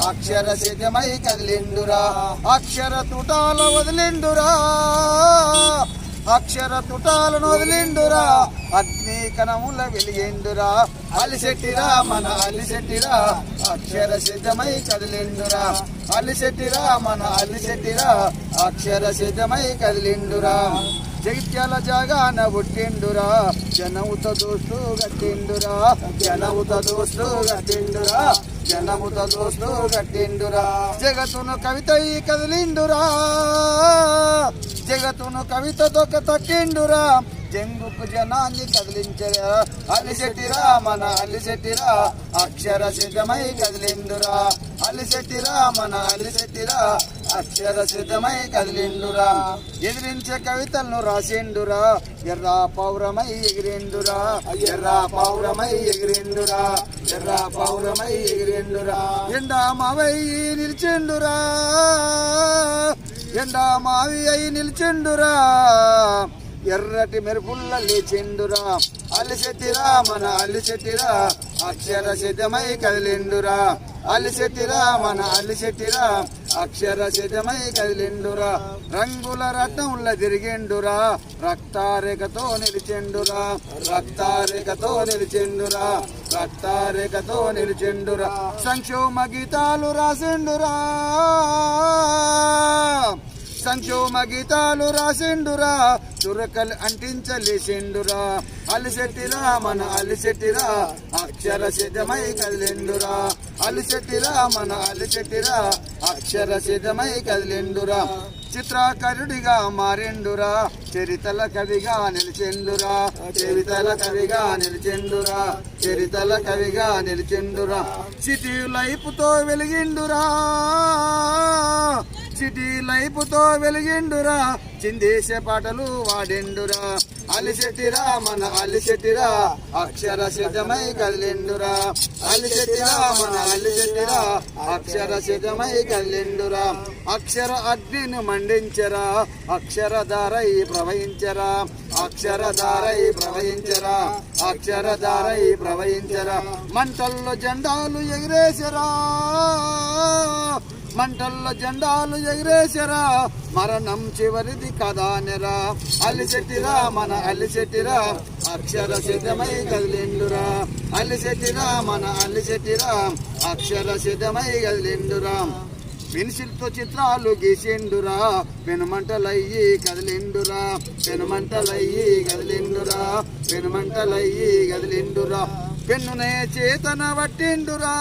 అక్షర సిద్ధమై కదిలిండురా అక్షర తుటాల వదిలిండురా అక్షర తుటాలను వదిలిండురా అగ్ని కణముల వెలిగిండురా అలిశెట్టిరా మన అలిశెట్టిరా అక్షర సిద్ధమై కదిలిండురా అలిశెట్టిరా మన అలిశెట్టిరా అక్షర సిద్ధమై కదిలిండురా జగిత్యాల జాగాన పుట్టిండురా జనముత దోస్తు గట్టిండురా జనముత దోస్తు గట్టిండురా జనముత దోస్తు గట్టిండురా జగతును కవితై కదిలిండురా జగతును కవితతో తక్కిండురా జంగుకు జనాన్ని కదిలించరా అలిశెట్టిరా మన అలిశెట్టిరా అక్షర సిద్ధమై కదిలిండురా అలిశెట్టిరా మన అలిశెట్టిరా అక్షర సిద్ధమై కదిలిండురా ఎదిరించే కవితలను రాసిండురా ఎర్ర పౌరమై ఎగిరిండురా ఎర్ర పౌరమై ఎగిరిండురా ఎర్ర పౌరమై ఎగిరిండురా ఎండా మావై నిలిచిండురా ఎండా మావి అయి నిలిచిండురా ఎర్రటి మెరుపుల్ల లేచిండురా అలిశెట్టిరా మన అలిశెట్టిరా అక్షర సిద్ధమై కదిలిండురా అలిశెట్టిరా మన అలిశెట్టిరా అక్షర సిద్ధమై కదిలిండురా రంగుల రత్నముల తిరిగిండురా రక్తారేఖతో నిలిచెండురా రక్తారేఖతో నిలిచెండురా రక్తారేఖతో నిలిచెండురా సంక్షోమ గీతాలు రాసిండురా సంక్షోమ గీతాలు రాసిండురా చురకలు అంటించలేసిండురా అలిశెట్టిరా మన అలిశెట్టిరా అక్షర సిద్ధమై కదిలిండురా అలిశెట్టిరా మన అలిశెట్టిరా అక్షర సిద్ధమై కదిలిండురా చిత్రకారుడిగా మారిండురా చరితల కవిగా నిలిచెండురా చరితల కవిగా నిలిచెండురా చరితల కవిగా నిలిచెండురా సిటీ లైఫ్తో వెలిగిండురా సిటీ లైఫ్తో వెలిగిండురా చిందేసే పాటలు వాడిండురా అలిశెట్టిరా మన అలిశెట్టిరా అక్షర సిద్ధమై కదిలిండురా అలిశెట్టిరా మన అలిశెట్టిరా అక్షర సిద్ధమై కదిలిండురా అక్షర అగ్నిని మండించరా అక్షరధారై ప్రవహించరా అక్షరధారై ప్రవహించరా అక్షరధారై ప్రవహించరా మంటల్లో జెండాలు ఎగిరేసరా మంటల్లో జెండాలు ఎగిరేసరా మరణం చివరిది కదానెరా అలిశెట్టిరా మన అలిశెట్టిరా అక్షర సిద్ధమై కదిలిండురా అలిశెట్టిరా మన అలిశెట్టిరా అక్షర సిద్ధమై కదిలిండురా పెన్సిల్తో చిత్రాలు గీసిండురా పెనుమంటలయ్యి కదిలిండురా పెనుమంటలయ్యి కదిలిండురా పెనుమంటలయ్యి కదిలిండురా పెన్నునే చేతన పట్టిండురా